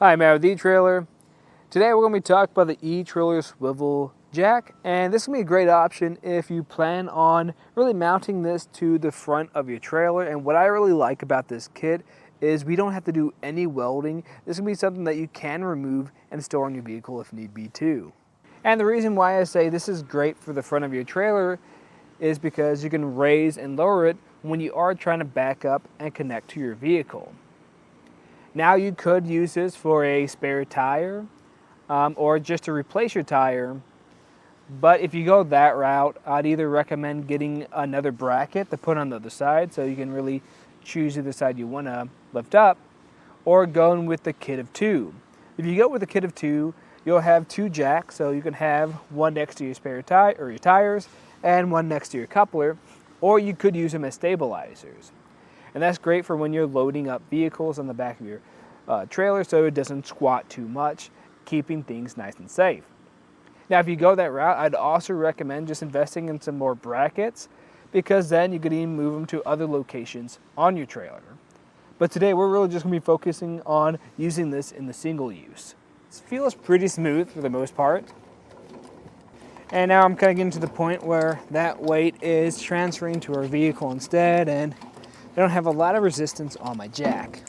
Hi, I'm Matt with eTrailer. Today we're going to be talking about the eTrailer Swivel Jack, and this is going to be a great option if you plan on really mounting this to the front of your trailer. And what I really like about this kit is we don't have to do any welding. This is going to be something that you can remove and store on your vehicle if need be too. And the reason why I say this is great for the front of your trailer is because you can raise and lower it when you are trying to back up and connect to your vehicle. Now you could use this for a spare tire or just to replace your tire, but if you go that route, I'd either recommend getting another bracket to put on the other side so you can really choose either side you want to lift up, or going with the kit of two. If you go with the kit of two, you'll have two jacks, so you can have one next to your spare tire or your tires and one next to your coupler, or you could use them as stabilizers. And that's great for when you're loading up vehicles on the back of your trailer so it doesn't squat too much, keeping things nice and safe. Now, if you go that route, I'd also recommend just investing in some more brackets, because then you could even move them to other locations on your trailer. But today we're really just going to be focusing on using this in the single use. It feels pretty smooth for the most part. And now I'm kind of getting to the point where that weight is transferring to our vehicle instead, and I don't have a lot of resistance on my jack.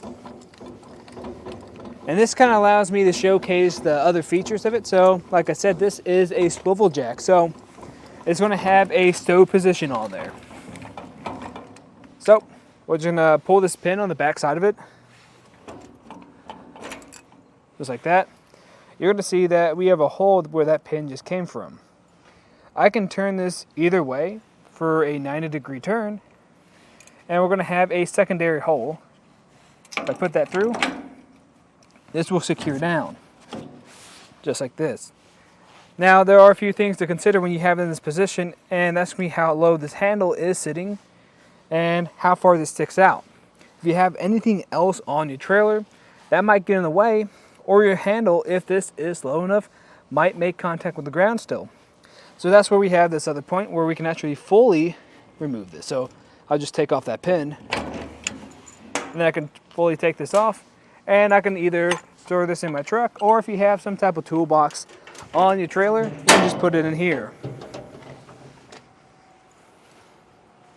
And this kind of allows me to showcase the other features of it. So, like I said, this is a swivel jack. So, it's going to have a stow position on there. So, we're just going to pull this pin on the back side of it. Just like that. You're going to see that we have a hole where that pin just came from. I can turn this either way for a 90-degree turn. And we're going to have a secondary hole. If I put that through, this will secure down, just like this. Now, there are a few things to consider when you have it in this position, and that's going to be how low this handle is sitting and how far this sticks out. If you have anything else on your trailer, that might get in the way, or your handle, if this is low enough, might make contact with the ground still. So that's where we have this other point where we can actually fully remove this. So I'll just take off that pin, and then I can fully take this off, and I can either store this in my truck, or if you have some type of toolbox on your trailer, you can just put it in here.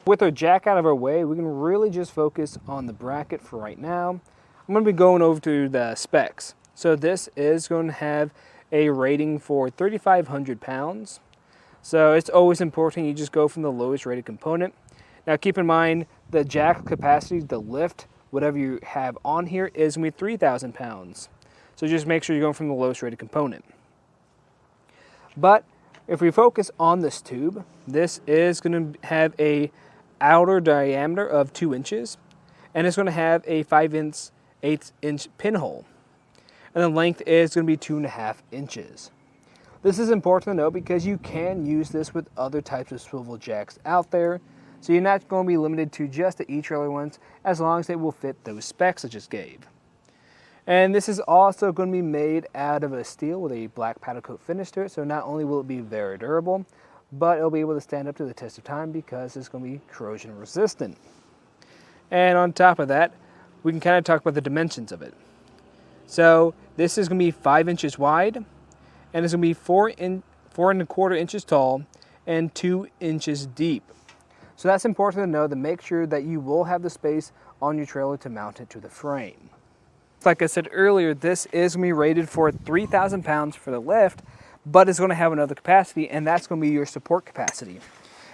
With our jack out of our way, we can really just focus on the bracket for right now. I'm going to be going over to the specs. So this is going to have a rating for 3,500 pounds. So it's always important you just go from the lowest rated component. Now keep in mind the jack capacity, the lift, whatever you have on here is going to be 3,000 pounds. So just make sure you're going from the lowest rated component. But if we focus on this tube, this is going to have a outer diameter of 2 inches, and it's going to have a 5/8" pinhole. And the length is going to be 2.5 inches. This is important to know because you can use this with other types of swivel jacks out there. So you're not going to be limited to just the eTrailer ones, as long as they will fit those specs I just gave. And this is also going to be made out of a steel with a black powder coat finish to it. So not only will it be very durable, but it'll be able to stand up to the test of time because it's going to be corrosion resistant. And on top of that, we can kind of talk about the dimensions of it. So this is going to be 5 inches wide, and it's going to be 4.25 inches tall and 2 inches deep. So that's important to know, to make sure that you will have the space on your trailer to mount it to the frame. Like I said earlier, this is going to be rated for 3,000 pounds for the lift, but it's going to have another capacity, and that's going to be your support capacity.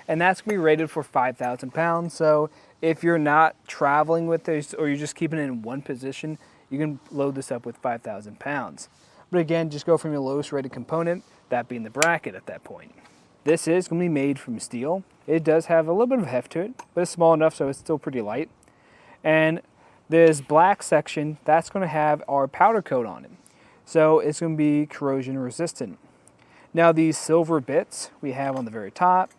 And that's going to be rated for 5,000 pounds. So if you're not traveling with this, or you're just keeping it in one position, you can load this up with 5,000 pounds. But again, just go from your lowest rated component, that being the bracket at that point. This is going to be made from steel. It does have a little bit of heft to it, but it's small enough so it's still pretty light. And this black section, that's going to have our powder coat on it. So it's going to be corrosion resistant. Now these silver bits we have on the very top,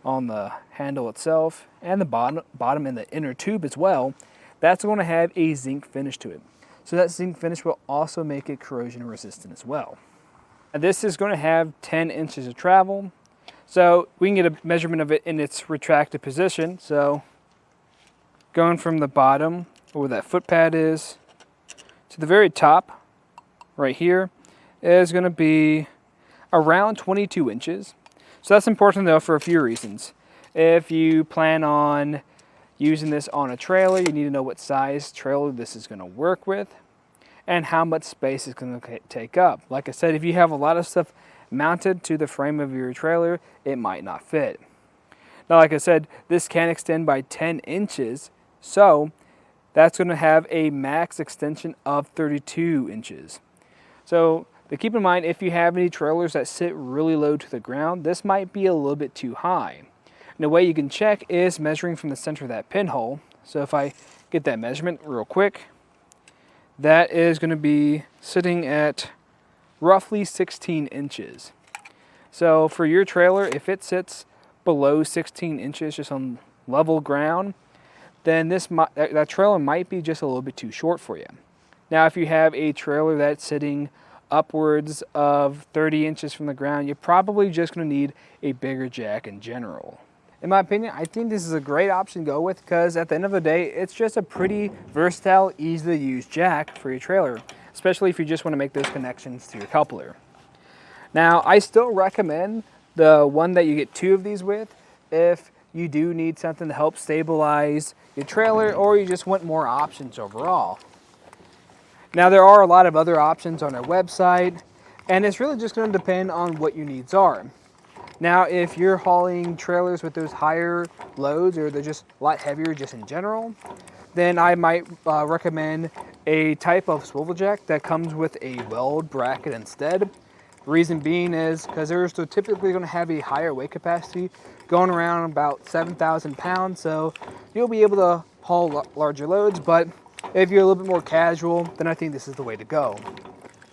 on the handle itself, and the bottom and the inner tube as well, that's going to have a zinc finish to it. So that zinc finish will also make it corrosion resistant as well. And this is going to have 10 inches of travel. So we can get a measurement of it in its retracted position. So going from the bottom, where that foot pad is, to the very top right here is going to be around 22 inches. So that's important to know for a few reasons. If you plan on using this on a trailer, you need to know what size trailer this is going to work with and how much space it's going to take up. Like I said, if you have a lot of stuff mounted to the frame of your trailer, it might not fit. Now, like I said, this can extend by 10 inches, so that's going to have a max extension of 32 inches. So to keep in mind, if you have any trailers that sit really low to the ground, this might be a little bit too high. And the way you can check is measuring from the center of that pinhole. So if I get that measurement real quick, that is going to be sitting at roughly 16 inches. So for your trailer, if it sits below 16 inches just on level ground, then that trailer might be just a little bit too short for you. Now, if you have a trailer that's sitting upwards of 30 inches from the ground, you're probably just going to need a bigger jack in general. In my opinion, I think this is a great option to go with because at the end of the day, it's just a pretty versatile, easy to use jack for your trailer, especially if you just want to make those connections to your coupler. Now, I still recommend the one that you get 2 of these with if you do need something to help stabilize your trailer or you just want more options overall. Now, there are a lot of other options on our website, and it's really just going to depend on what your needs are. Now, if you're hauling trailers with those higher loads or they're just a lot heavier just in general, then I might recommend a type of swivel jack that comes with a weld bracket instead. Reason being is because they're still typically going to have a higher weight capacity, going around about 7,000 pounds, so you'll be able to haul larger loads, but if you're a little bit more casual, then I think this is the way to go.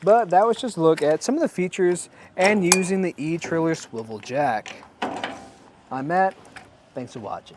But that was just a look at some of the features and using the eTrailer Swivel Jack. I'm Matt. Thanks for watching.